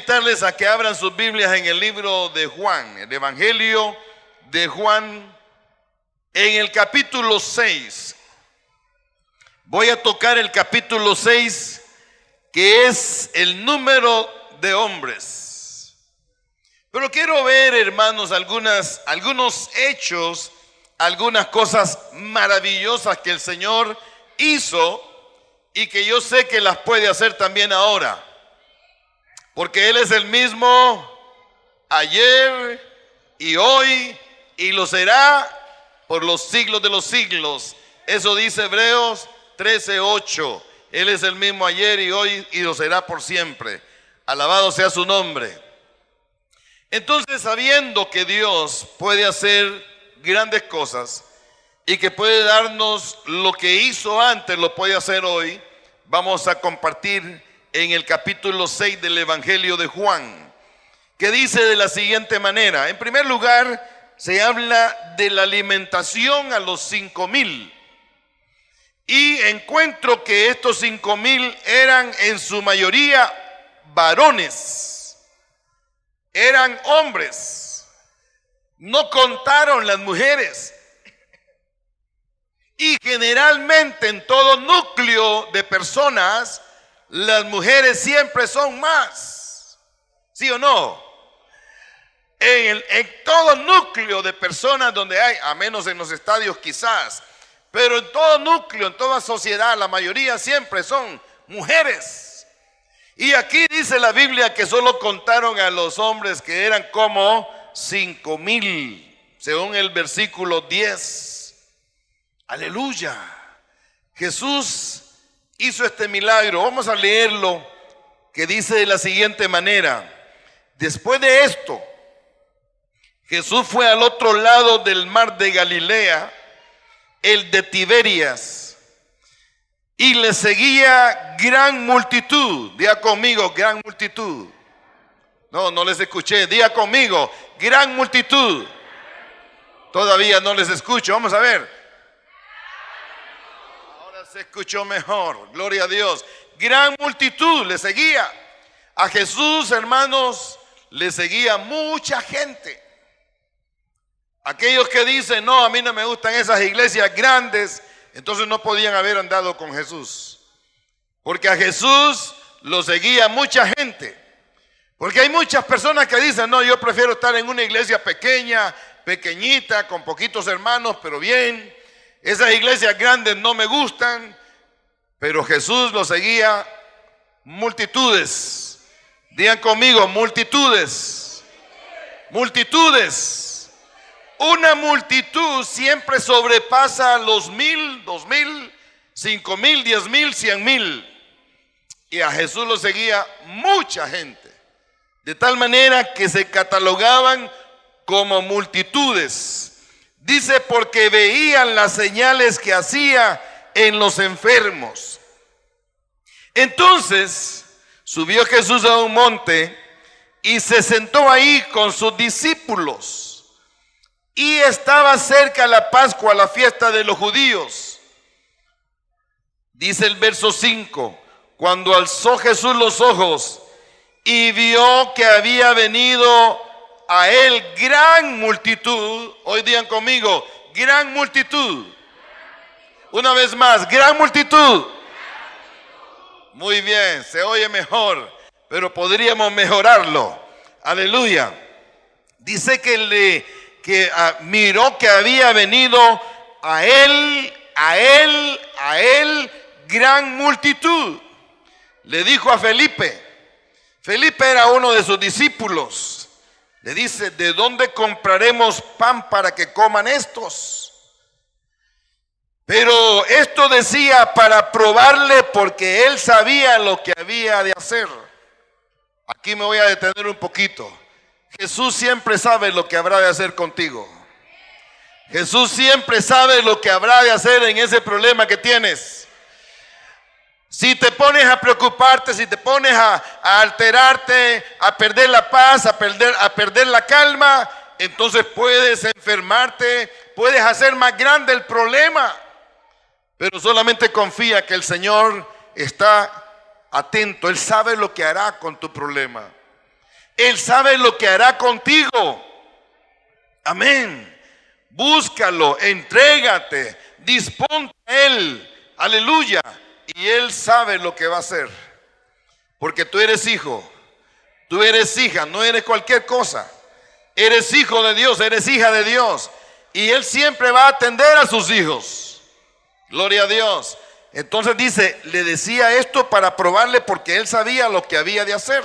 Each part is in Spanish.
invitarles a que abran sus Biblias en el libro de Juan, el Evangelio de Juan, en el capítulo 6. Voy a tocar el capítulo 6, que es el número de hombres. Pero quiero ver, hermanos, algunos hechos, algunas cosas maravillosas que el Señor hizo y que yo sé que las puede hacer también ahora. Porque Él es el mismo ayer y hoy y lo será por los siglos de los siglos. Eso dice Hebreos 13:8. Él es el mismo ayer y hoy y lo será por siempre. Alabado sea su nombre. Entonces, sabiendo que Dios puede hacer grandes cosas y que puede darnos lo que hizo antes, lo puede hacer hoy, vamos a compartir en el capítulo 6 del Evangelio de Juan, que dice de la siguiente manera. En primer lugar, se habla de la alimentación a los 5,000. Y encuentro que estos 5,000 eran en su mayoría varones, eran hombres, no contaron las mujeres. Y generalmente en todo núcleo de personas, las mujeres siempre son más, ¿sí o no? En todo núcleo de personas donde hay, a menos en los estadios quizás, pero en todo núcleo, en toda sociedad, la mayoría siempre son mujeres. Y aquí dice la Biblia que solo contaron a los hombres, que eran como 5,000, según el versículo 10. Aleluya. Jesús hizo este milagro. Vamos a leerlo, que dice de la siguiente manera. Después de esto, Jesús fue al otro lado del mar de Galilea, el de Tiberias, y le seguía gran multitud. Diga conmigo, gran multitud. No les escuché. Diga conmigo, gran multitud. Todavía no les escucho. Vamos a ver. Se escuchó mejor, gloria a Dios. Gran multitud le seguía. A Jesús, hermanos, le seguía mucha gente. Aquellos que dicen, no, a mí no me gustan esas iglesias grandes, entonces no podían haber andado con Jesús. Porque a Jesús lo seguía mucha gente. Porque hay muchas personas que dicen, no, yo prefiero estar en una iglesia pequeña, pequeñita, con poquitos hermanos, pero bien. Esas iglesias grandes no me gustan, pero Jesús lo seguía multitudes. Digan conmigo, multitudes. Multitudes. Una multitud siempre sobrepasa los 1,000, 2,000, 5,000, 10,000, 100,000. Y a Jesús lo seguía mucha gente. De tal manera que se catalogaban como multitudes. Dice, porque veían las señales que hacía en los enfermos. Entonces subió Jesús a un monte y se sentó ahí con sus discípulos. Y estaba cerca la Pascua, la fiesta de los judíos. Dice el verso 5, cuando alzó Jesús los ojos y vio que había venido a él gran multitud. Hoy digan conmigo, gran multitud. Una vez más, gran multitud. Muy bien, se oye mejor, pero podríamos mejorarlo. Aleluya. Dice que miró que había venido a él gran multitud. Le dijo a Felipe. Felipe era uno de sus discípulos. Le dice, ¿de dónde compraremos pan para que coman estos? Pero esto decía para probarle, porque él sabía lo que había de hacer. Aquí me voy a detener un poquito. Jesús siempre sabe lo que habrá de hacer contigo. Jesús siempre sabe lo que habrá de hacer en ese problema que tienes. Si te pones a preocuparte, si te pones a alterarte, a perder la paz, a perder la calma, entonces puedes enfermarte, puedes hacer más grande el problema. Pero solamente confía que el Señor está atento. Él sabe lo que hará con tu problema. Él sabe lo que hará contigo. Amén. Búscalo, entrégate, disponte a Él. Aleluya. Y Él sabe lo que va a hacer. Porque tú eres hijo, tú eres hija, no eres cualquier cosa. Eres hijo de Dios, eres hija de Dios. Y Él siempre va a atender a sus hijos. Gloria a Dios. Entonces dice, le decía esto para probarle porque Él sabía lo que había de hacer.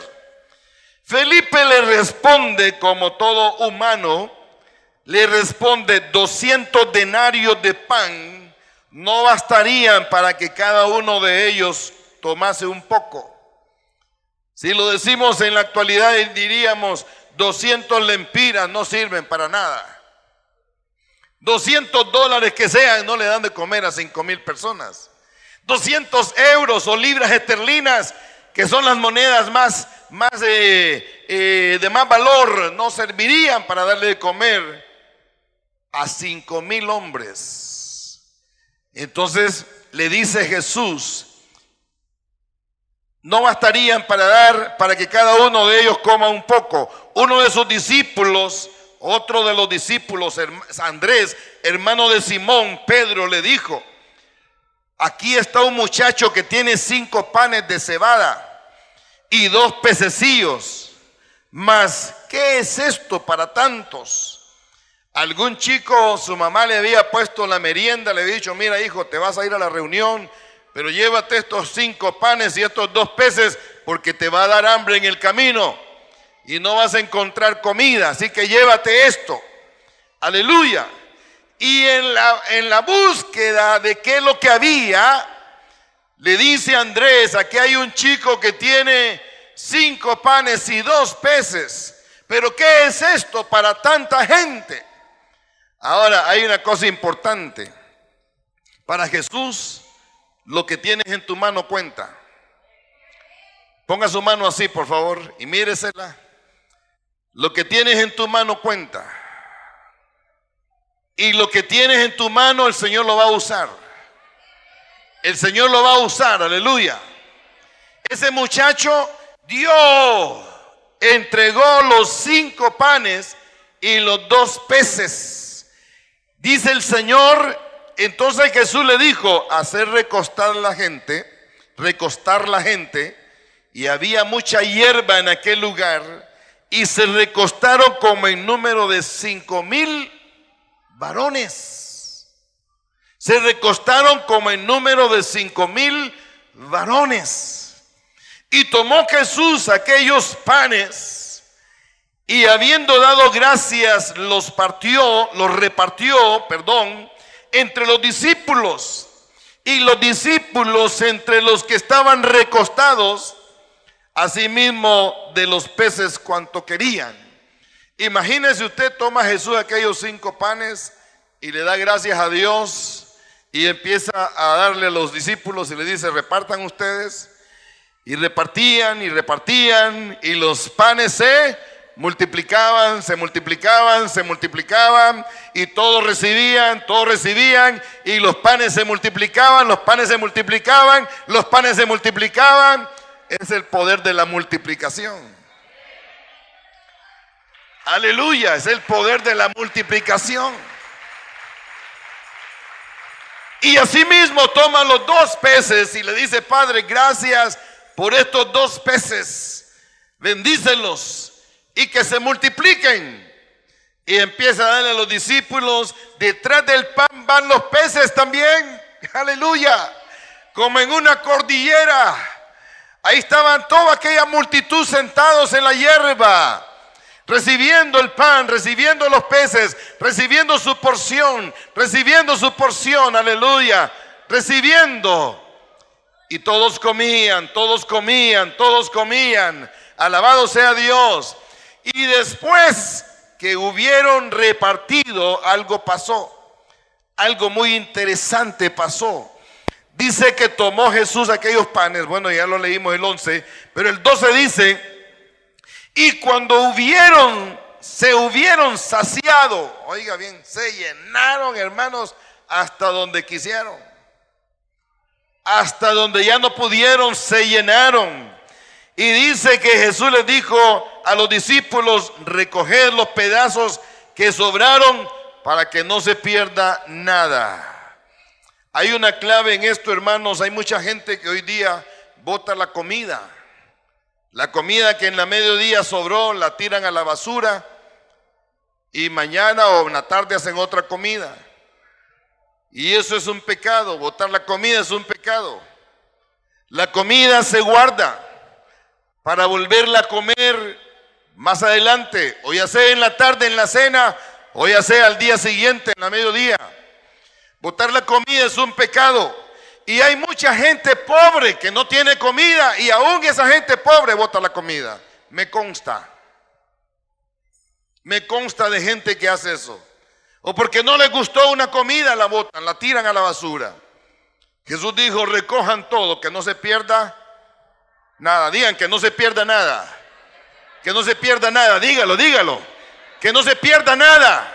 Felipe le responde como todo humano, le responde: 200 denarios de pan no bastarían para que cada uno de ellos tomase un poco. Si lo decimos en la actualidad diríamos 200 lempiras no sirven para nada. $200 que sean no le dan de comer a 5,000 personas. 200 euros o libras esterlinas, que son las monedas de más valor, no servirían para darle de comer a 5,000 hombres. Entonces le dice Jesús: no bastarían para que cada uno de ellos coma un poco. Uno de sus discípulos, otro de los discípulos, Andrés, hermano de Simón, Pedro, le dijo: aquí está un muchacho que tiene 5 panes de cebada y 2 pececillos. Mas, ¿qué es esto para tantos? Algún chico, su mamá le había puesto la merienda, le había dicho: mira, hijo, te vas a ir a la reunión, pero llévate estos 5 panes y estos 2 peces porque te va a dar hambre en el camino y no vas a encontrar comida, así que llévate esto. Aleluya. Y en la búsqueda de qué es lo que había, le dice Andrés: aquí hay un chico que tiene 5 panes y 2 peces, pero ¿qué es esto para tanta gente? Ahora hay una cosa importante. Para Jesús, lo que tienes en tu mano cuenta. Ponga su mano así, por favor, y míresela. Lo que tienes en tu mano cuenta. Y lo que tienes en tu mano, el Señor lo va a usar. El Señor lo va a usar, aleluya. Ese muchacho entregó los 5 panes y los 2 peces. Dice el Señor, entonces Jesús le dijo: hacer recostar la gente, y había mucha hierba en aquel lugar, y se recostaron como en número de 5,000 varones. Se recostaron como en número de 5,000 varones. Y tomó Jesús aquellos panes, y habiendo dado gracias, los repartió, entre los discípulos. Y los discípulos entre los que estaban recostados, asimismo de los peces cuanto querían. Imagínese usted, toma Jesús aquellos 5 panes y le da gracias a Dios y empieza a darle a los discípulos y le dice: repartan ustedes. Y repartían y los panes se multiplicaban y todos recibían y los panes se multiplicaban. Es el poder de la multiplicación. Aleluya, es el poder de la multiplicación. Y asimismo toma los 2 peces y le dice: Padre, gracias por estos 2 peces, bendícelos y que se multipliquen. Y empieza a darle a los discípulos. Detrás del pan van los peces también, aleluya, como en una cordillera. Ahí estaban toda aquella multitud sentados en la hierba, recibiendo el pan, recibiendo los peces, recibiendo su porción, aleluya, recibiendo. Y todos comían, alabado sea Dios. Y después que hubieron repartido, algo pasó, algo muy interesante pasó. Dice que tomó Jesús aquellos panes, bueno, ya lo leímos el 11, pero el 12 dice: y cuando se hubieron saciado, oiga bien, se llenaron, hermanos, hasta donde quisieron. Hasta donde ya no pudieron, se llenaron. Y dice que Jesús les dijo: a los discípulos recoger los pedazos que sobraron para que no se pierda nada. Hay una clave en esto, hermanos. Hay mucha gente que hoy día bota la comida. La comida que en la mediodía sobró la tiran a la basura y mañana o en la tarde hacen otra comida. Y eso es un pecado. Botar la comida es un pecado. La comida se guarda para volverla a comer más adelante, o ya sea en la tarde, en la cena, o ya sea al día siguiente, en la mediodía. Botar la comida es un pecado. Y hay mucha gente pobre que no tiene comida, y aún esa gente pobre bota la comida. Me consta de gente que hace eso. O porque no les gustó una comida, la botan, la tiran a la basura. Jesús dijo: recojan todo, que no se pierda nada. Digan que no se pierda nada. Que no se pierda nada. Dígalo. Que no se pierda nada.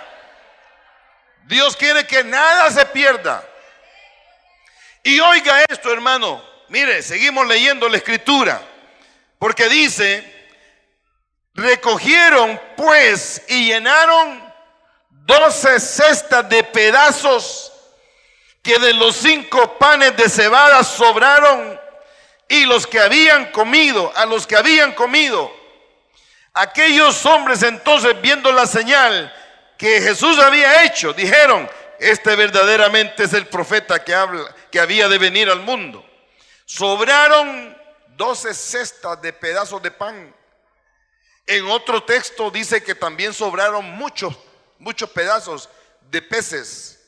Dios quiere que nada se pierda. Y oiga esto, hermano. Mire, seguimos leyendo la escritura. Porque dice: recogieron pues y llenaron 12 cestas de pedazos que de los 5 panes de cebada sobraron, y los que habían comido, a los que habían comido. Aquellos hombres entonces, viendo la señal que Jesús había hecho, dijeron: este verdaderamente es el profeta que había de venir al mundo. Sobraron 12 cestas de pedazos de pan. En otro texto dice que también sobraron muchos pedazos de peces.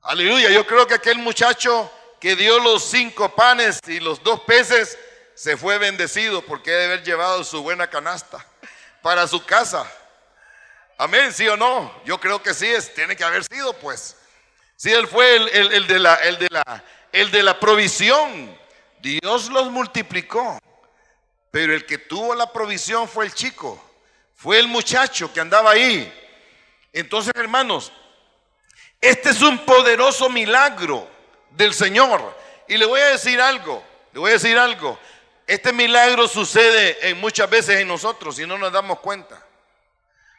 Aleluya. Yo creo que aquel muchacho que dio los 5 panes y los 2 peces se fue bendecido, porque debe haber llevado su buena canasta para su casa. Amén, ¿sí o no? Yo creo que sí, tiene que haber sido, pues. Sí, él fue el de la provisión. Dios los multiplicó, pero el que tuvo la provisión fue el chico, fue el muchacho que andaba ahí. Entonces, hermanos, este es un poderoso milagro del Señor. Y le voy a decir algo. Este milagro sucede muchas veces en nosotros y no nos damos cuenta.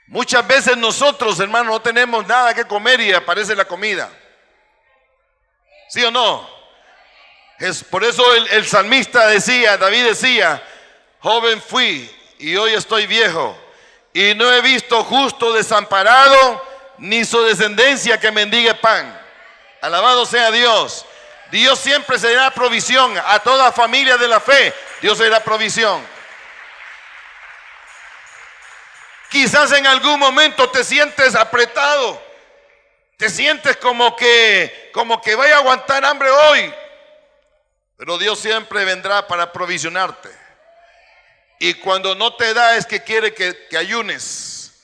Muchas veces nosotros, hermanos, no tenemos nada que comer y aparece la comida. ¿Sí o no? Es por eso el salmista decía, David decía: joven fui y hoy estoy viejo, y no he visto justo desamparado, ni su descendencia que mendigue pan. Alabado sea Dios. Dios siempre será provisión a toda familia de la fe. Dios será provisión. Quizás en algún momento te sientes apretado, te sientes como que vaya a aguantar hambre hoy, pero Dios siempre vendrá para provisionarte. Y cuando no te da, es que quiere que ayunes,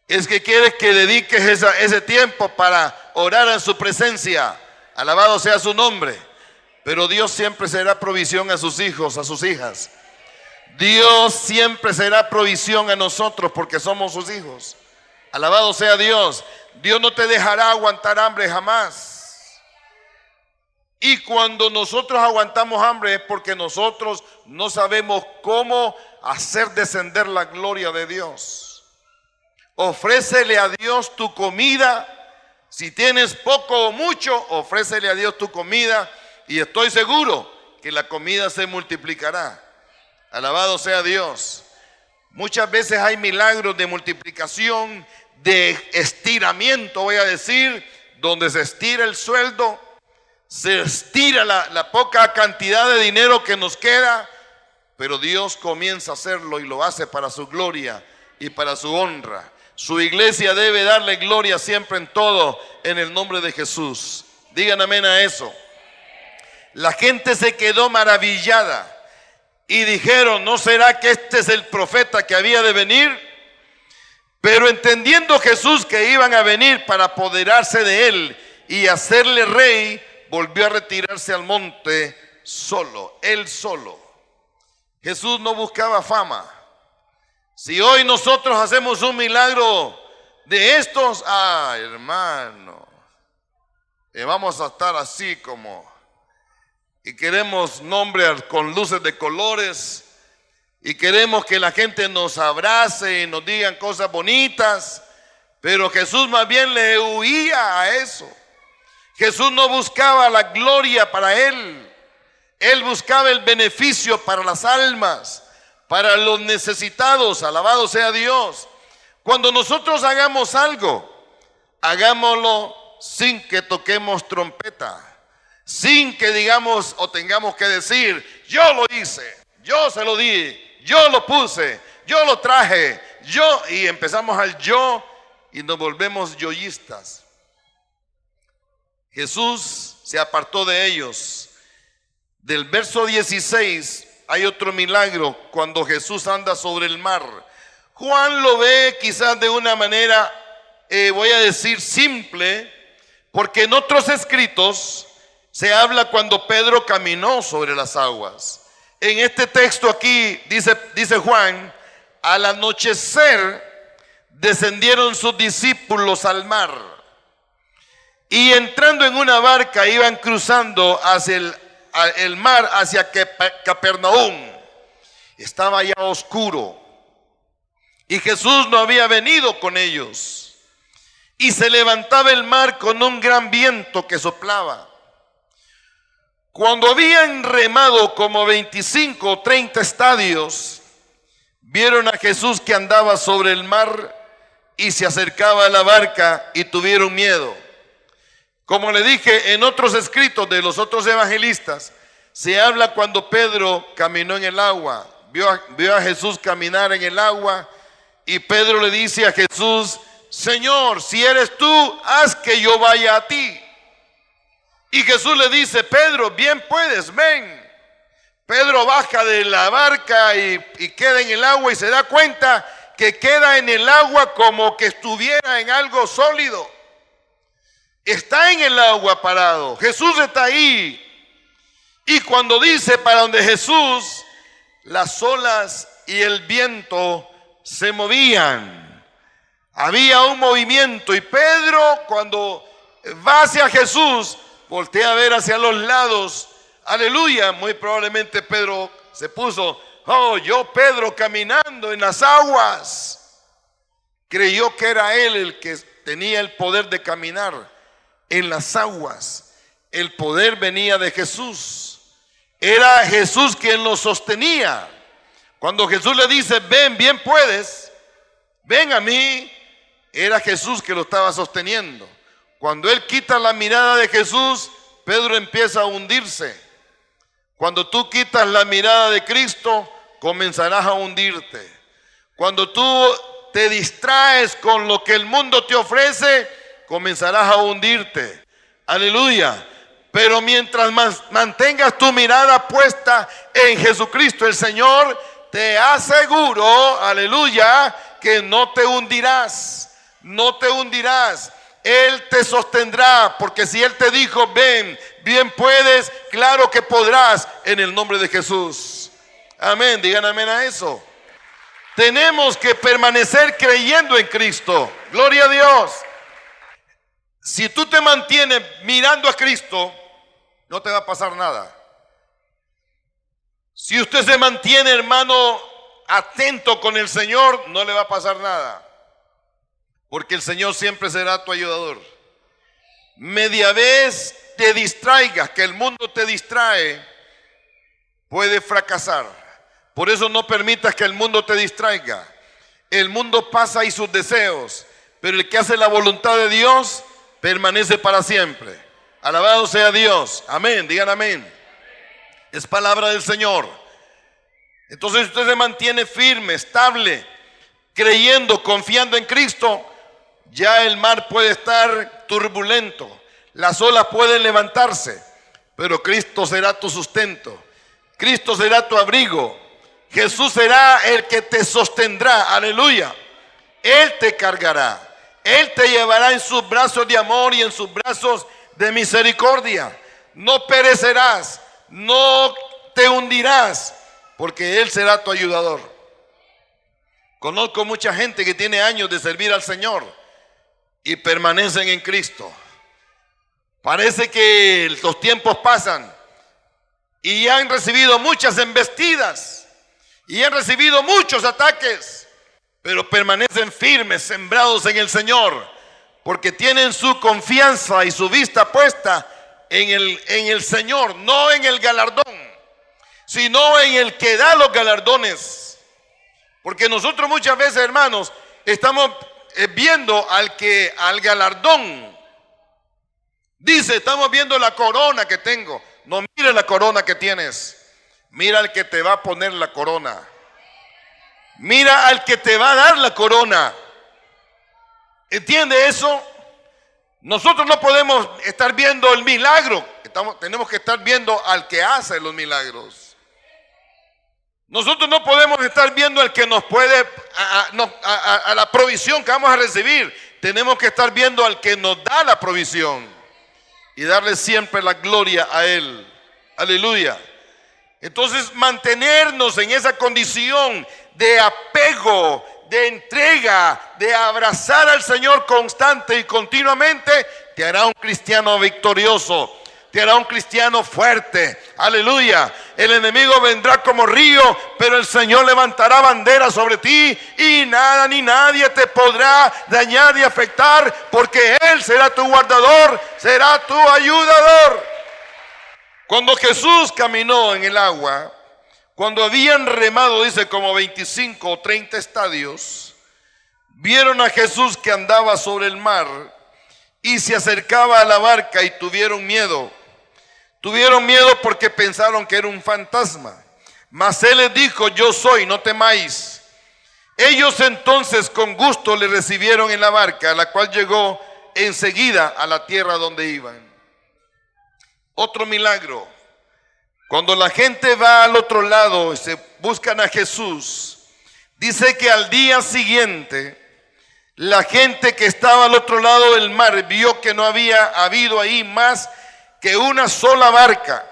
es que quiere que dediques ese tiempo para orar en su presencia. Alabado sea su nombre. Pero Dios siempre será provisión a sus hijos, a sus hijas. Dios siempre será provisión a nosotros porque somos sus hijos. Alabado sea Dios. Dios no te dejará aguantar hambre jamás. Y cuando nosotros aguantamos hambre es porque nosotros no sabemos cómo hacer descender la gloria de Dios. Ofrécele a Dios tu comida. Si tienes poco o mucho, ofrécele a Dios tu comida y estoy seguro que la comida se multiplicará. Alabado sea Dios. Muchas veces hay milagros de multiplicación, de estiramiento, voy a decir, donde se estira el sueldo, se estira la poca cantidad de dinero que nos queda, pero Dios comienza a hacerlo y lo hace para su gloria y para su honra. Su iglesia debe darle gloria siempre en todo, en el nombre de Jesús. Digan amén a eso. La gente se quedó maravillada y dijeron: ¿no será que este es el profeta que había de venir? Pero entendiendo Jesús que iban a venir para apoderarse de él y hacerle rey, volvió a retirarse al monte solo, él solo. Jesús no buscaba fama. Si hoy nosotros hacemos un milagro de estos, hermano, vamos a estar así como, y queremos nombres con luces de colores, y queremos que la gente nos abrace y nos digan cosas bonitas, pero Jesús más bien le huía a eso. Jesús no buscaba la gloria para él. Él buscaba el beneficio para las almas, para los necesitados. Alabado sea Dios. Cuando nosotros hagamos algo, hagámoslo sin que toquemos trompeta, sin que digamos o tengamos que decir, yo lo hice, yo se lo di, yo lo puse, yo lo traje, y empezamos al yo y nos volvemos yoístas. Jesús se apartó de ellos. Del verso 16 hay otro milagro cuando Jesús anda sobre el mar. Juan lo ve quizás de una manera, voy a decir simple, porque en otros escritos se habla cuando Pedro caminó sobre las aguas. En este texto aquí dice Juan, al anochecer descendieron sus discípulos al mar y entrando en una barca iban cruzando hacia el mar hacia Capernaum. Estaba ya oscuro y Jesús no había venido con ellos, y se levantaba el mar con un gran viento que soplaba. Cuando habían remado como 25 o 30 estadios, vieron a Jesús que andaba sobre el mar y se acercaba a la barca y tuvieron miedo. Como le dije, en otros escritos de los otros evangelistas se habla cuando Pedro caminó en el agua, vio a Jesús caminar en el agua, y Pedro le dice a Jesús, Señor, si eres tú, haz que yo vaya a ti. Y Jesús le dice, Pedro, bien puedes, ven. Pedro baja de la barca y queda en el agua y se da cuenta que queda en el agua como que estuviera en algo sólido. Está en el agua parado. Jesús está ahí. Y cuando dice para donde Jesús, las olas y el viento se movían. Había un movimiento y Pedro, cuando va hacia Jesús, voltea a ver hacia los lados. Aleluya. Muy probablemente Pedro se puso, yo Pedro caminando en las aguas. Creyó que era él el que tenía el poder de caminar en las aguas. El poder venía de Jesús. Era Jesús quien lo sostenía. Cuando Jesús le dice, ven, bien puedes, ven a mí, era Jesús que lo estaba sosteniendo. Cuando él quita la mirada de Jesús, Pedro empieza a hundirse. Cuando tú quitas la mirada de Cristo, comenzarás a hundirte. Cuando tú te distraes con lo que el mundo te ofrece, comenzarás a hundirte. Aleluya. Pero mientras mantengas tu mirada puesta en Jesucristo el Señor, te aseguro, aleluya, que no te hundirás. No te hundirás. Él te sostendrá, porque si Él te dijo, ven, bien puedes, claro que podrás, en el nombre de Jesús. Amén, digan amén a eso. Tenemos que permanecer creyendo en Cristo. Gloria a Dios. Si tú te mantienes mirando a Cristo, no te va a pasar nada. Si usted se mantiene, hermano, atento con el Señor, no le va a pasar nada. Porque el Señor siempre será tu ayudador. Media vez te distraigas, que el mundo te distrae, puede fracasar. Por eso no permitas que el mundo te distraiga. El mundo pasa y sus deseos, pero el que hace la voluntad de Dios permanece para siempre. Alabado sea Dios. Amén, digan amén. Es palabra del Señor. Entonces usted se mantiene firme, estable, creyendo, confiando en Cristo. Ya el mar puede estar turbulento, las olas pueden levantarse, pero Cristo será tu sustento. Cristo será tu abrigo. Jesús será el que te sostendrá. Aleluya. Él te cargará. Él te llevará en sus brazos de amor y en sus brazos de misericordia. No perecerás, no te hundirás, porque Él será tu ayudador. Conozco mucha gente que tiene años de servir al Señor y permanecen en Cristo. Parece que los tiempos pasan y han recibido muchas embestidas y han recibido muchos ataques, pero permanecen firmes, sembrados en el Señor, porque tienen su confianza y su vista puesta en el Señor, no en el galardón, sino en el que da los galardones. Porque nosotros muchas veces, hermanos, estamos viendo al galardón. Dice, estamos viendo la corona que tengo. No mire la corona que tienes, mira al que te va a poner la corona. Mira al que te va a dar la corona. ¿Entiende eso? Nosotros no podemos estar viendo el milagro, tenemos que estar viendo al que hace los milagros. Nosotros no podemos estar viendo al que nos puede, a la provisión que vamos a recibir. Tenemos que estar viendo al que nos da la provisión y darle siempre la gloria a Él. Aleluya. Entonces, mantenernos en esa condición de apego, de entrega, de abrazar al Señor constante y continuamente, te hará un cristiano victorioso, te hará un cristiano fuerte. Aleluya. El enemigo vendrá como río, pero el Señor levantará bandera sobre ti y nada ni nadie te podrá dañar ni afectar, porque Él será tu guardador, será tu ayudador. Cuando Jesús caminó en el agua, cuando habían remado, dice, como 25 o 30 estadios, vieron a Jesús que andaba sobre el mar y se acercaba a la barca y tuvieron miedo. Tuvieron miedo porque pensaron que era un fantasma. Mas Él les dijo, yo soy, no temáis. Ellos entonces con gusto le recibieron en la barca, la cual llegó enseguida a la tierra donde iban. Otro milagro. Cuando la gente va al otro lado y se buscan a Jesús, dice que al día siguiente, la gente que estaba al otro lado del mar vio que no había habido ahí más que una sola barca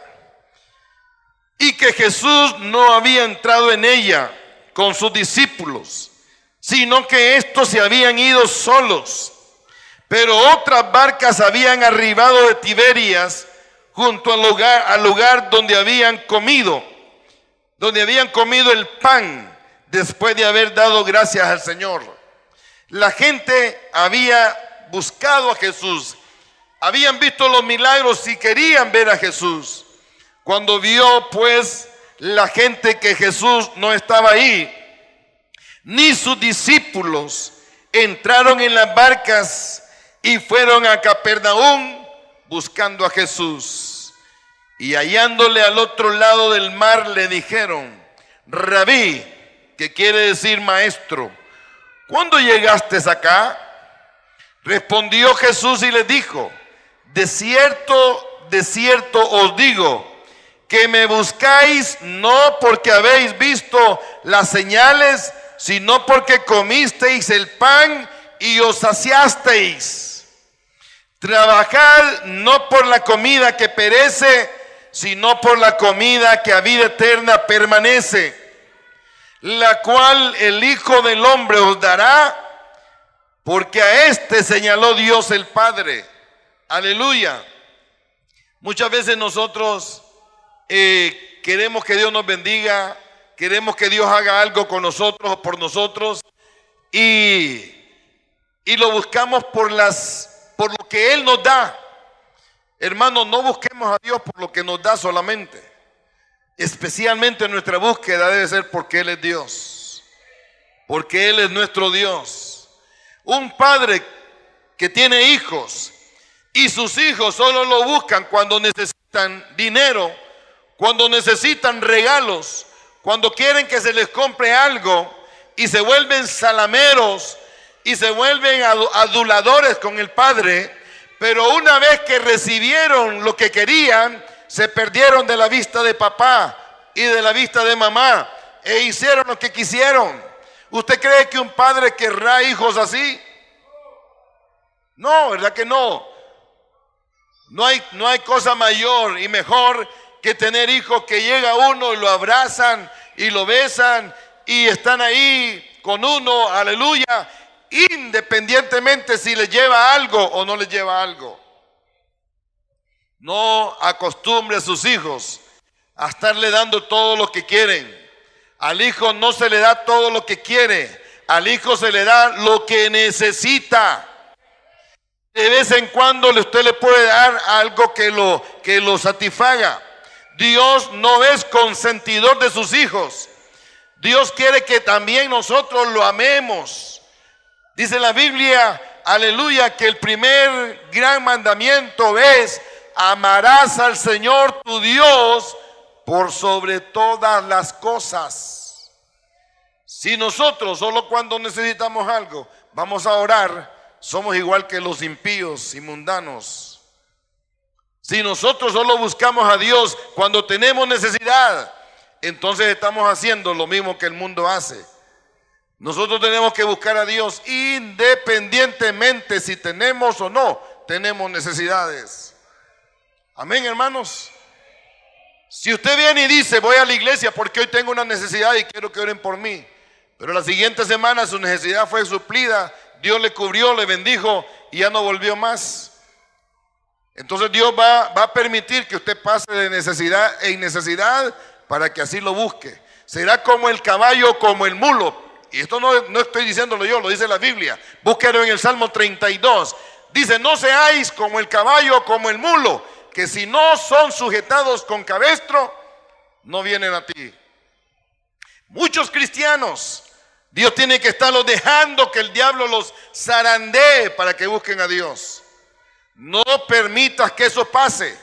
y que Jesús no había entrado en ella con sus discípulos, sino que estos se habían ido solos. Pero otras barcas habían arribado de Tiberias junto al lugar donde habían comido el pan después de haber dado gracias al Señor. La gente había buscado a Jesús, habían visto los milagros y querían ver a Jesús. Cuando vio pues la gente que Jesús no estaba ahí, ni sus discípulos, entraron en las barcas y fueron a Capernaum buscando a Jesús. Y hallándole al otro lado del mar le dijeron, Rabí, que quiere decir maestro, ¿cuándo llegaste acá? Respondió Jesús y les dijo, de cierto os digo, que me buscáis no porque habéis visto las señales, sino porque comisteis el pan y os saciasteis. Trabajad no por la comida que perece, sino por la comida que a vida eterna permanece, la cual el Hijo del Hombre os dará, porque a este señaló Dios el Padre. Aleluya. Muchas veces nosotros queremos que Dios nos bendiga, queremos que Dios haga algo con nosotros o por nosotros, y lo buscamos por lo que Él nos da. Hermanos, no busquemos a Dios por lo que nos da solamente. Especialmente nuestra búsqueda debe ser porque Él es Dios, porque Él es nuestro Dios. Un padre que tiene hijos y sus hijos solo lo buscan cuando necesitan dinero, cuando necesitan regalos, cuando quieren que se les compre algo, y se vuelven salameros y se vuelven aduladores con el padre. Pero una vez que recibieron lo que querían, se perdieron de la vista de papá y de la vista de mamá e hicieron lo que quisieron. ¿Usted cree que un padre querrá hijos así? No, ¿verdad que no? No hay cosa mayor y mejor que tener hijos que llega uno y lo abrazan y lo besan y están ahí con uno, aleluya, independientemente si les lleva algo o no les lleva algo. No acostumbre a sus hijos a estarle dando todo lo que quieren, Al hijo no se le da todo lo que quiere, al hijo se le da lo que necesita. De vez en cuando usted le puede dar algo que lo satisfaga. Dios no es consentidor de sus hijos. Dios quiere que también nosotros lo amemos. Dice la Biblia, aleluya, que el primer gran mandamiento es: amarás al Señor tu Dios por sobre todas las cosas. Si nosotros solo cuando necesitamos algo vamos a orar, somos igual que los impíos y mundanos. Si nosotros solo buscamos a Dios cuando tenemos necesidad, entonces estamos haciendo lo mismo que el mundo hace. Nosotros tenemos que buscar a Dios independientemente si tenemos o no tenemos necesidades. Amén, hermanos. Si usted viene y dice: voy a la iglesia porque hoy tengo una necesidad y quiero que oren por mí, pero la siguiente semana su necesidad fue suplida, Dios le cubrió, le bendijo y ya no volvió más, entonces Dios va a permitir que usted pase de necesidad en necesidad para que así lo busque. Será como el caballo, como el mulo. Y esto no estoy diciéndolo yo, lo dice la Biblia. Búsquelo en el Salmo 32. Dice: no seáis como el caballo, como el mulo, que si no son sujetados con cabestro, no vienen a ti. Muchos cristianos, Dios tiene que estarlos dejando que el diablo los zarandee para que busquen a Dios. No permitas que eso pase,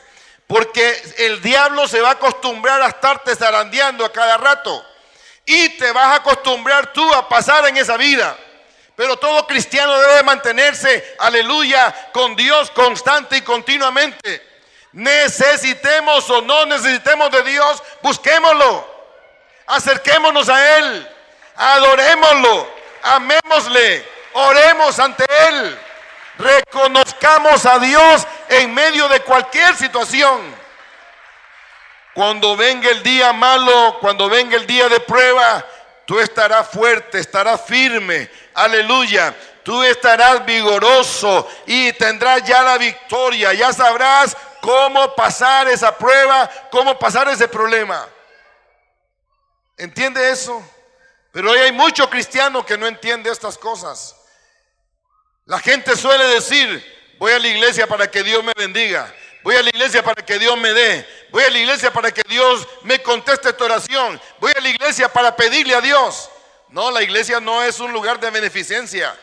porque el diablo se va a acostumbrar a estarte zarandeando a cada rato y te vas a acostumbrar tú a pasar en esa vida. Pero todo cristiano debe mantenerse, aleluya, con Dios constante y continuamente. Necesitemos o no necesitemos de Dios, busquémoslo, acerquémonos a Él, adorémoslo, amémosle, oremos ante Él, reconozcamos a Dios en medio de cualquier situación. Cuando venga el día malo, cuando venga el día de prueba, tú estarás fuerte, estarás firme, aleluya. Tú estarás vigoroso y tendrás ya la victoria, ya sabrás cómo pasar esa prueba, cómo pasar ese problema. ¿Entiende eso? Pero hoy hay muchos cristianos que no entienden estas cosas. La gente suele decir: voy a la iglesia para que Dios me bendiga, voy a la iglesia para que Dios me dé, voy a la iglesia para que Dios me conteste esta oración, voy a la iglesia para pedirle a Dios. No, la iglesia no es un lugar de beneficencia.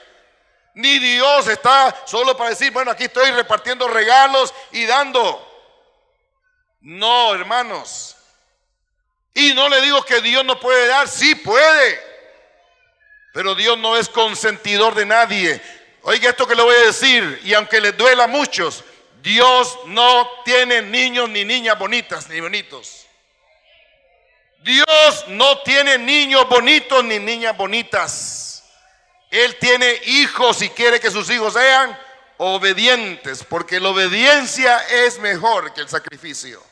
Ni Dios está solo para decir: bueno, aquí estoy repartiendo regalos y dando. No, hermanos. Y no le digo que Dios no puede dar, sí puede. Pero Dios no es consentidor de nadie. Oiga esto que le voy a decir, y aunque les duela a muchos, Dios no tiene niños ni niñas bonitas ni bonitos. Dios no tiene niños bonitos ni niñas bonitas. Él tiene hijos y quiere que sus hijos sean obedientes, porque la obediencia es mejor que el sacrificio.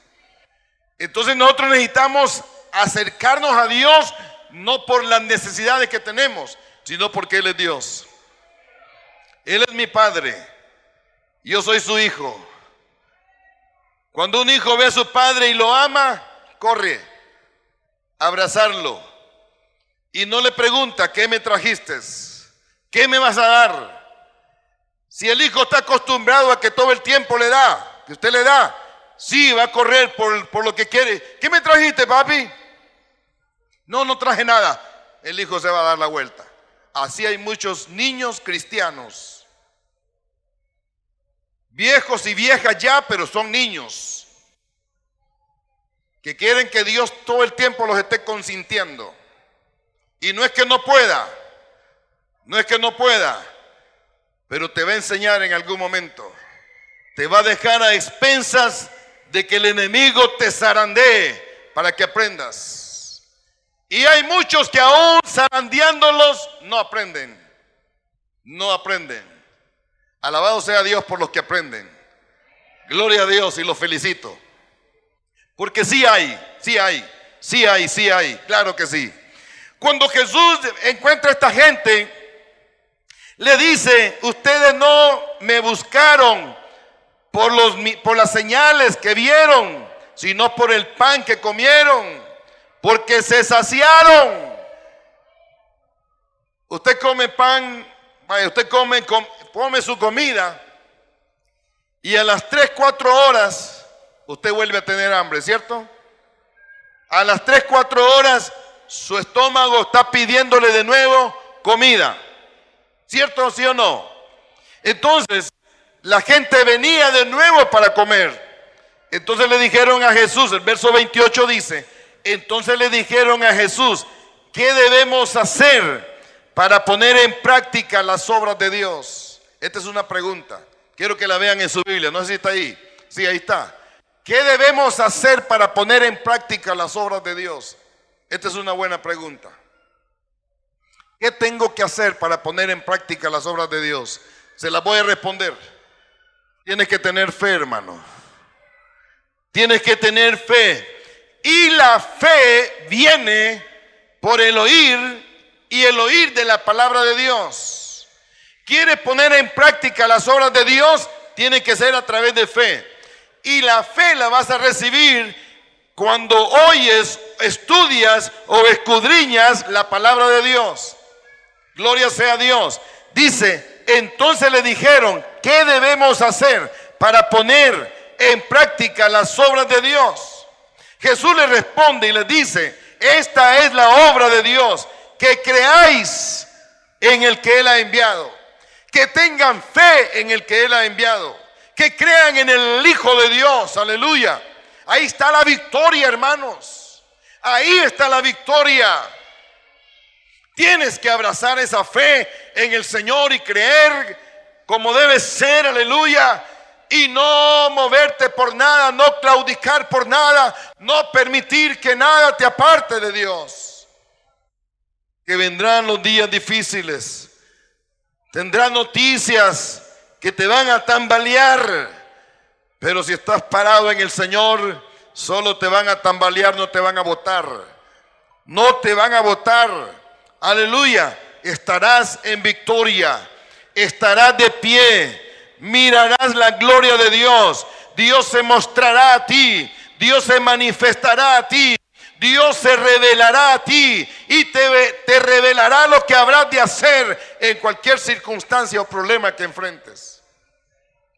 Entonces nosotros necesitamos acercarnos a Dios no por las necesidades que tenemos, sino porque Él es Dios. Él es mi Padre, yo soy su hijo. Cuando un hijo ve a su padre y lo ama, corre a abrazarlo y no le pregunta: ¿qué me trajiste? ¿Qué me vas a dar? Si el hijo está acostumbrado a que todo el tiempo le da, que usted le da, sí, va a correr por lo que quiere. ¿Qué me trajiste, papi? No traje nada. El hijo se va a dar la vuelta. Así hay muchos niños cristianos, viejos y viejas ya, pero son niños, que quieren que Dios todo el tiempo los esté consintiendo. Y no es que no pueda, pero te va a enseñar en algún momento. Te va a dejar a expensas de que el enemigo te zarandee para que aprendas. Y hay muchos que aún zarandeándolos no aprenden. Alabado sea Dios por los que aprenden. Gloria a Dios y los felicito. Porque sí hay, claro que sí. Cuando Jesús encuentra a esta gente, le dice: ustedes no me buscaron por las señales que vieron, sino por el pan que comieron. porque se saciaron. Usted come pan, vaya, usted come su comida y a las 3, 4 horas usted vuelve a tener hambre, ¿cierto? A las 3, 4 horas su estómago está pidiéndole de nuevo comida, ¿cierto? ¿Sí o no? Entonces la gente venía de nuevo para comer. Entonces le dijeron a Jesús, el verso 28 dice, entonces le dijeron a Jesús, ¿qué debemos hacer para poner en práctica las obras de Dios? Esta es una pregunta. Quiero que la vean en su Biblia. No sé si está ahí. Sí, ahí está. ¿Qué debemos hacer para poner en práctica las obras de Dios? Esta es una buena pregunta. ¿Qué tengo que hacer para poner en práctica las obras de Dios? Se las voy a responder. Tienes que tener fe, hermano. Tienes que tener fe. Y la fe viene por el oír, y el oír de la palabra de Dios. ¿Quieres poner en práctica las obras de Dios? Tiene que ser a través de fe. Y la fe la vas a recibir cuando oyes, estudias o escudriñas la palabra de Dios. Gloria sea a Dios. Dice, entonces le dijeron, ¿qué debemos hacer para poner en práctica las obras de Dios? Jesús le responde y le dice, esta es la obra de Dios, que creáis en el que Él ha enviado, que tengan fe en el que Él ha enviado, que crean en el Hijo de Dios. Aleluya. Ahí está la victoria, hermanos. Ahí está la victoria. Tienes que abrazar esa fe en el Señor y creer como debe ser. Aleluya. Y no moverte por nada, no claudicar por nada, no permitir que nada te aparte de Dios. Que vendrán los días difíciles, tendrás noticias que te van a tambalear, pero si estás parado en el Señor, solo te van a tambalear, no te van a botar. No te van a botar. Aleluya. Estarás en victoria, estarás de pie, mirarás la gloria de Dios. Dios se mostrará a ti, Dios se manifestará a ti, Dios se revelará a ti y te revelará lo que habrás de hacer en cualquier circunstancia o problema que enfrentes.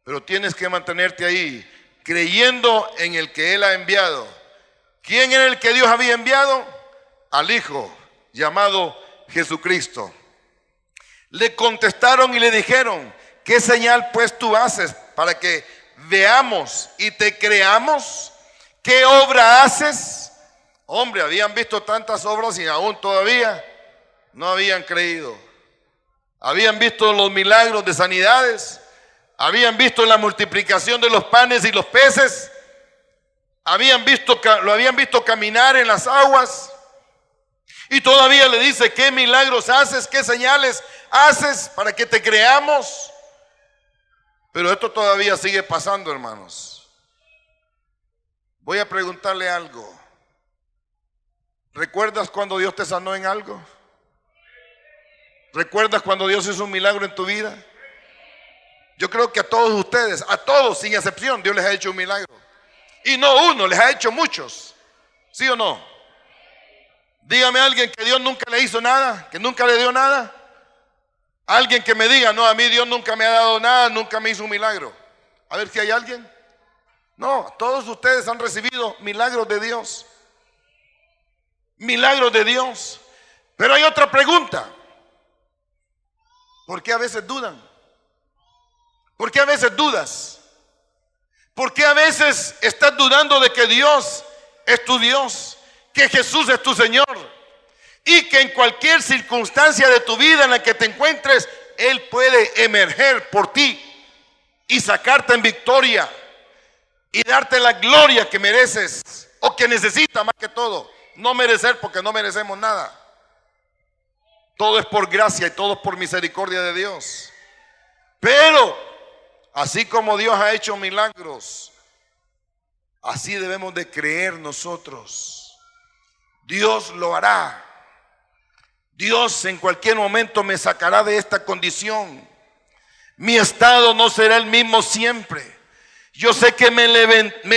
Pero tienes que mantenerte ahí, creyendo en el que Él ha enviado. ¿Quién era el que Dios había enviado? Al Hijo, llamado Jesucristo. Le contestaron y le dijeron, ¿qué señal pues tú haces para que veamos y te creamos? ¿Qué obra haces? Hombre, habían visto tantas obras y aún todavía no habían creído. Habían visto los milagros de sanidades, habían visto la multiplicación de los panes y los peces, lo habían visto caminar en las aguas, y todavía le dice, ¿qué milagros haces? ¿Qué señales haces para que te creamos? Pero esto todavía sigue pasando, hermanos. Voy a preguntarle algo. ¿Recuerdas cuando Dios te sanó en algo? ¿Recuerdas cuando Dios hizo un milagro en tu vida? Yo creo que a todos ustedes, a todos sin excepción, Dios les ha hecho un milagro. Y no uno, les ha hecho muchos. ¿Sí o no? Dígame a alguien que Dios nunca le hizo nada, que nunca le dio nada. Alguien que me diga, no, a mí Dios nunca me ha dado nada, nunca me hizo un milagro. A ver si hay alguien. No, todos ustedes han recibido milagros de Dios. Milagros de Dios. Pero hay otra pregunta. ¿Por qué a veces dudan? ¿Por qué a veces dudas? ¿Por qué a veces estás dudando de que Dios es tu Dios, que Jesús es tu Señor y que en cualquier circunstancia de tu vida en la que te encuentres, Él puede emerger por ti y sacarte en victoria y darte la gloria que mereces o que necesitas más que todo? No merecer, porque no merecemos nada. Todo es por gracia y todo es por misericordia de Dios. Pero así como Dios ha hecho milagros, así debemos de creer nosotros. Dios lo hará. Dios en cualquier momento me sacará de esta condición. Mi estado no será el mismo siempre. Yo sé que me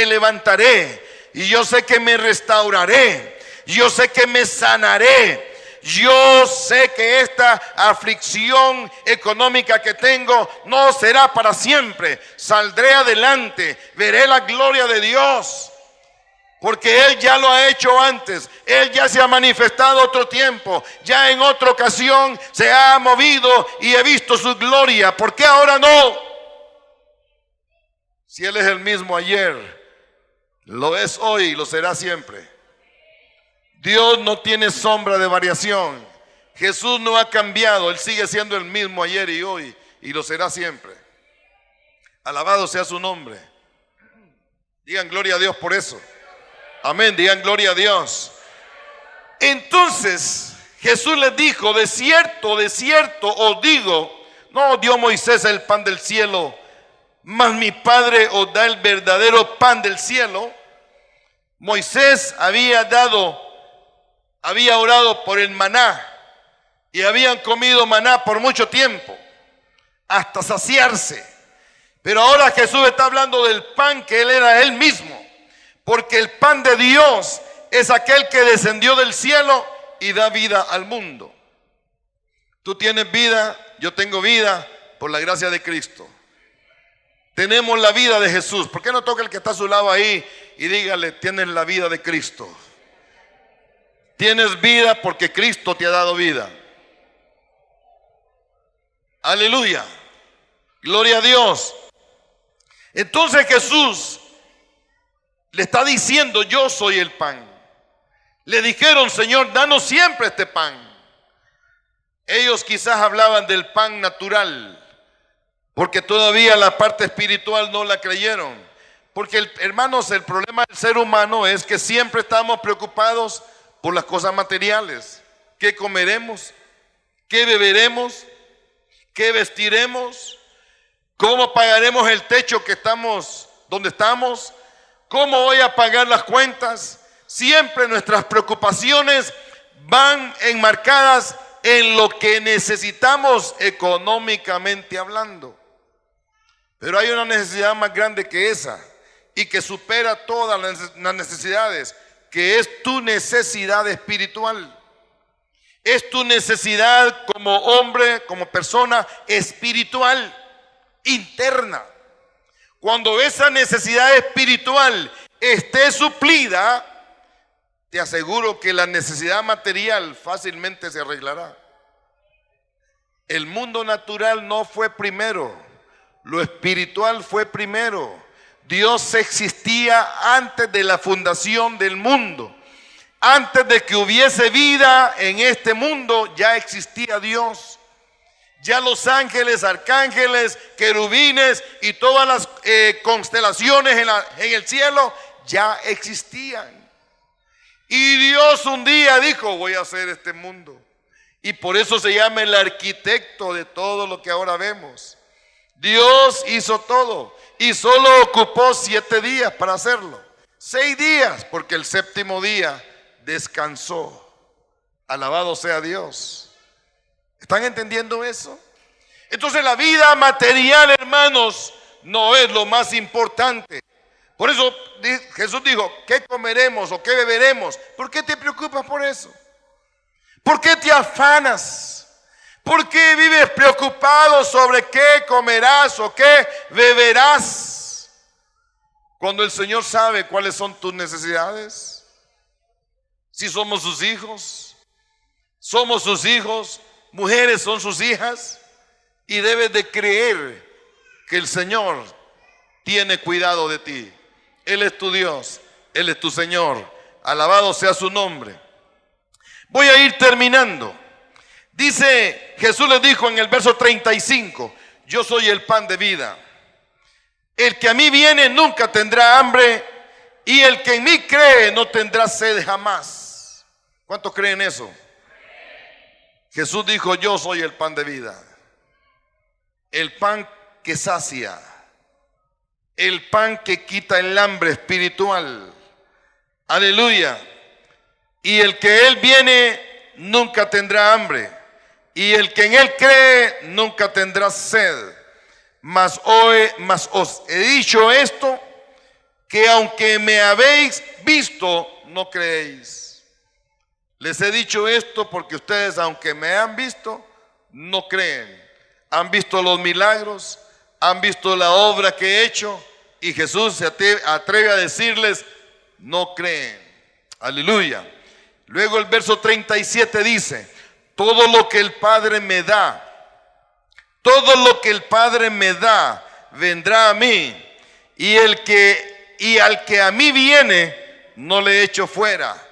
levantaré y yo sé que me restauraré. Yo sé que me sanaré. Yo sé que esta aflicción económica que tengo no será para siempre. Saldré adelante, veré la gloria de Dios. Porque Él ya lo ha hecho antes. Él ya se ha manifestado otro tiempo. Ya en otra ocasión se ha movido y he visto su gloria. ¿Por qué ahora no? Si Él es el mismo ayer, lo es hoy y lo será siempre. Dios no tiene sombra de variación. Jesús no ha cambiado. Él sigue siendo el mismo ayer y hoy y lo será siempre. Alabado sea su nombre. Digan gloria a Dios por eso. Amén, digan gloria a Dios. Entonces Jesús les dijo: de cierto os digo, no dio Moisés el pan del cielo, mas mi Padre os da el verdadero pan del cielo. Moisés había orado por el maná y habían comido maná por mucho tiempo, hasta saciarse. Pero ahora Jesús está hablando del pan que Él era Él mismo. Porque el pan de Dios es aquel que descendió del cielo y da vida al mundo. Tú tienes vida, yo tengo vida por la gracia de Cristo. Tenemos la vida de Jesús. ¿Por qué no toca el que está a su lado ahí y dígale: tienes la vida de Cristo? Tienes vida porque Cristo te ha dado vida. Aleluya. Gloria a Dios. Entonces Jesús le está diciendo: yo soy el pan. Le dijeron: Señor, danos siempre este pan. Ellos quizás hablaban del pan natural, porque todavía la parte espiritual no la creyeron. Porque hermanos, el problema del ser humano es que siempre estamos preocupados por las cosas materiales. ¿Qué comeremos? ¿Qué beberemos? ¿Qué vestiremos? ¿Cómo pagaremos el techo que estamos, donde estamos? ¿Cómo voy a pagar las cuentas? Siempre nuestras preocupaciones van enmarcadas en lo que necesitamos económicamente hablando. Pero hay una necesidad más grande que esa y que supera todas las necesidades, que es tu necesidad espiritual. Es tu necesidad como hombre, como persona espiritual, interna. Cuando esa necesidad espiritual esté suplida, te aseguro que la necesidad material fácilmente se arreglará. El mundo natural no fue primero, lo espiritual fue primero. Dios existía antes de la fundación del mundo. Antes de que hubiese vida en este mundo, ya existía Dios. Ya los ángeles, arcángeles, querubines y todas las constelaciones en el cielo ya existían. Y Dios un día dijo: voy a hacer este mundo. Y por eso se llama el arquitecto de todo lo que ahora vemos. Dios hizo todo y solo ocupó 7 días para hacerlo. 6 días, porque el séptimo día descansó. Alabado sea Dios. ¿Están entendiendo eso? Entonces la vida material, hermanos, no es lo más importante. Por eso Jesús dijo: ¿qué comeremos o qué beberemos? ¿Por qué te preocupas por eso? ¿Por qué te afanas? ¿Por qué vives preocupado sobre qué comerás o qué beberás? Cuando el Señor sabe cuáles son tus necesidades. Si somos sus hijos, mujeres son sus hijas, y debes de creer que el Señor tiene cuidado de ti. Él es tu Dios, Él es tu Señor. Alabado sea su nombre. Voy a ir terminando. Dice, Jesús les dijo en el verso 35: yo soy el pan de vida. El que a mí viene nunca tendrá hambre, y el que en mí cree no tendrá sed jamás. ¿Cuántos creen eso? Jesús dijo: yo soy el pan de vida. El pan que sacia, el pan que quita el hambre espiritual. Aleluya. Y el que Él viene nunca tendrá hambre, y el que en Él cree nunca tendrá sed. Mas os he dicho esto, que aunque me habéis visto, no creéis. Les he dicho esto porque ustedes, aunque me han visto, no creen. Han visto los milagros, han visto la obra que he hecho, y Jesús se atreve a decirles, no creen. Aleluya. Luego el verso 37 dice, todo lo que el Padre me da, todo lo que el Padre me da, vendrá a mí, y al que a mí viene, no le echo fuera.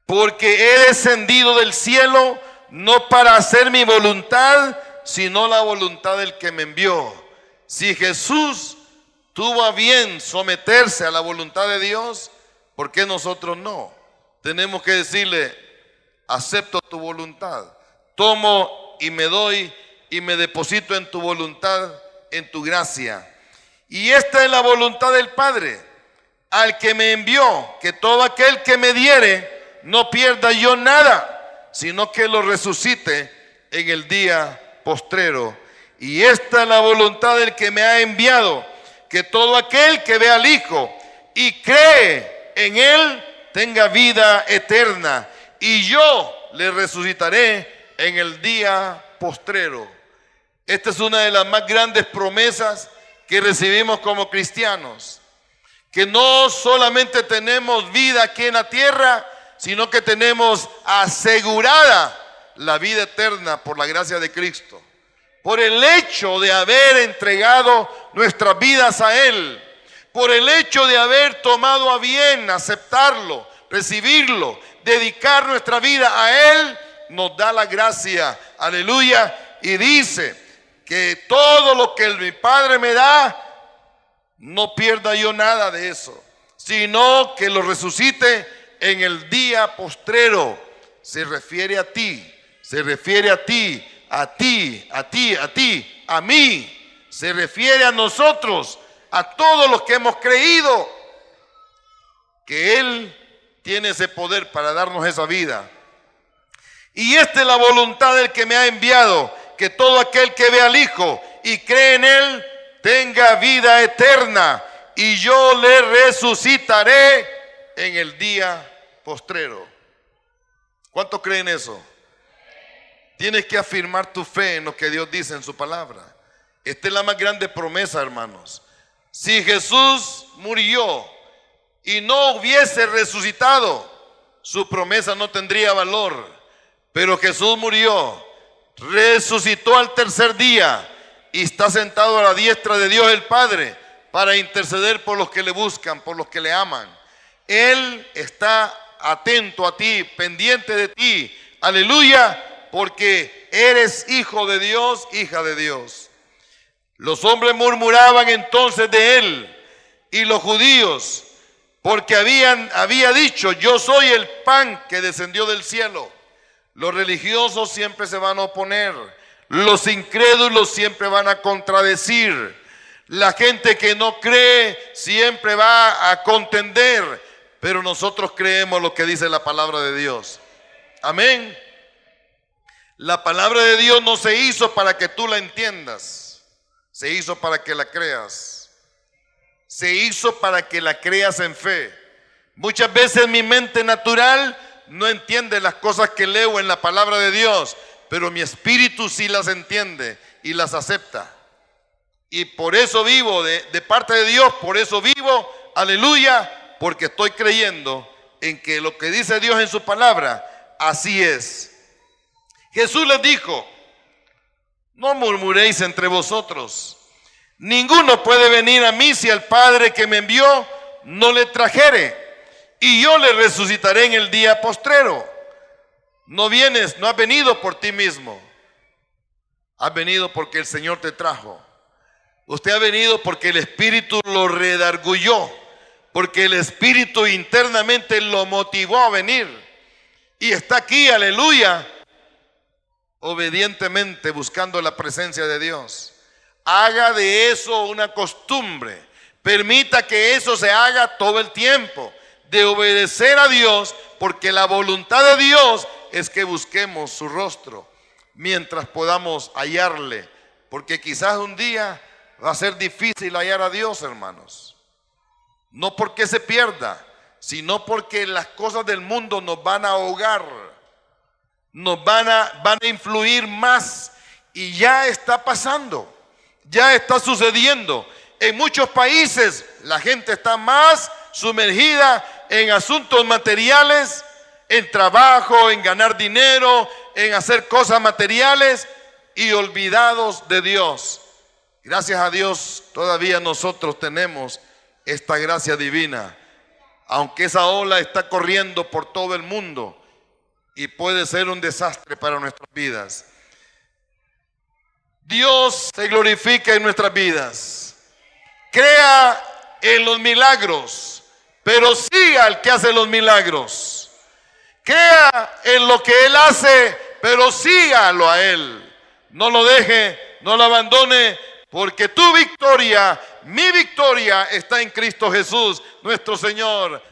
Porque he descendido del cielo, no para hacer mi voluntad, sino la voluntad del que me envió. Si Jesús tuvo a bien someterse a la voluntad de Dios, ¿por qué nosotros no? Tenemos que decirle, acepto tu voluntad, tomo y me doy y me deposito en tu voluntad, en tu gracia. Y esta es la voluntad del Padre, al que me envió, que todo aquel que me diere, no pierda yo nada, sino que lo resucite en el día postrero. Y esta es la voluntad del que me ha enviado, que todo aquel que ve al Hijo y cree en Él, tenga vida eterna, y yo le resucitaré en el día postrero. Esta es una de las más grandes promesas que recibimos como cristianos, que no solamente tenemos vida aquí en la tierra, sino que tenemos asegurada la vida eterna por la gracia de Cristo, por el hecho de haber entregado nuestras vidas a Él, por el hecho de haber tomado a bien aceptarlo, recibirlo, dedicar nuestra vida a Él, nos da la gracia, aleluya, y dice que todo lo que mi Padre me da, no pierda yo nada de eso, sino que lo resucite en el día postrero. Se refiere a ti, se refiere a ti, a ti, a ti, a ti, a mí, se refiere a nosotros, a todos los que hemos creído que Él tiene ese poder para darnos esa vida. Y esta es la voluntad del que me ha enviado, que todo aquel que ve al Hijo y cree en Él tenga vida eterna, y yo le resucitaré en el día postrero. ¿Cuántos creen eso? Tienes que afirmar tu fe en lo que Dios dice en su palabra. Esta es la más grande promesa, hermanos. Si Jesús murió y no hubiese resucitado, su promesa no tendría valor. Pero Jesús murió, resucitó al tercer día y está sentado a la diestra de Dios el Padre para interceder por los que le buscan, por los que le aman. Él está atento a ti, pendiente de ti, aleluya, porque eres hijo de Dios, hija de Dios. Los hombres murmuraban entonces de Él y los judíos, porque había dicho, yo soy el pan que descendió del cielo. Los religiosos siempre se van a oponer, los incrédulos siempre van a contradecir, la gente que no cree siempre va a contender, pero nosotros creemos lo que dice la palabra de Dios. Amén. La palabra de Dios no se hizo para que tú la entiendas, se hizo para que la creas, se hizo para que la creas en fe. Muchas veces mi mente natural no entiende las cosas que leo en la palabra de Dios, pero mi espíritu sí las entiende y las acepta. Y por eso vivo de parte de Dios, por eso vivo, aleluya, porque estoy creyendo en que lo que dice Dios en su palabra, así es. Jesús les dijo, no murmuréis entre vosotros, ninguno puede venir a mí si el Padre que me envió no le trajere, y yo le resucitaré en el día postrero. No has venido por ti mismo, has venido porque el Señor te trajo. Usted ha venido porque el Espíritu lo redarguyó, porque el Espíritu internamente lo motivó a venir, y está aquí, aleluya, obedientemente buscando la presencia de Dios. Haga de eso una costumbre, permita que eso se haga todo el tiempo, de obedecer a Dios, porque la voluntad de Dios es que busquemos su rostro mientras podamos hallarle, porque quizás un día va a ser difícil hallar a Dios, hermanos. No porque se pierda, sino porque las cosas del mundo nos van a ahogar, van a influir más, y ya está pasando, ya está sucediendo. En muchos países la gente está más sumergida en asuntos materiales, en trabajo, en ganar dinero, en hacer cosas materiales y olvidados de Dios. Gracias a Dios todavía nosotros tenemos esta gracia divina, aunque esa ola está corriendo por todo el mundo y puede ser un desastre para nuestras vidas. Dios se glorifica en nuestras vidas. Crea en los milagros, pero siga al que hace los milagros. Crea en lo que Él hace, pero sígalo a Él. No lo deje, no lo abandone, porque tu victoria, mi victoria está en Cristo Jesús, nuestro Señor.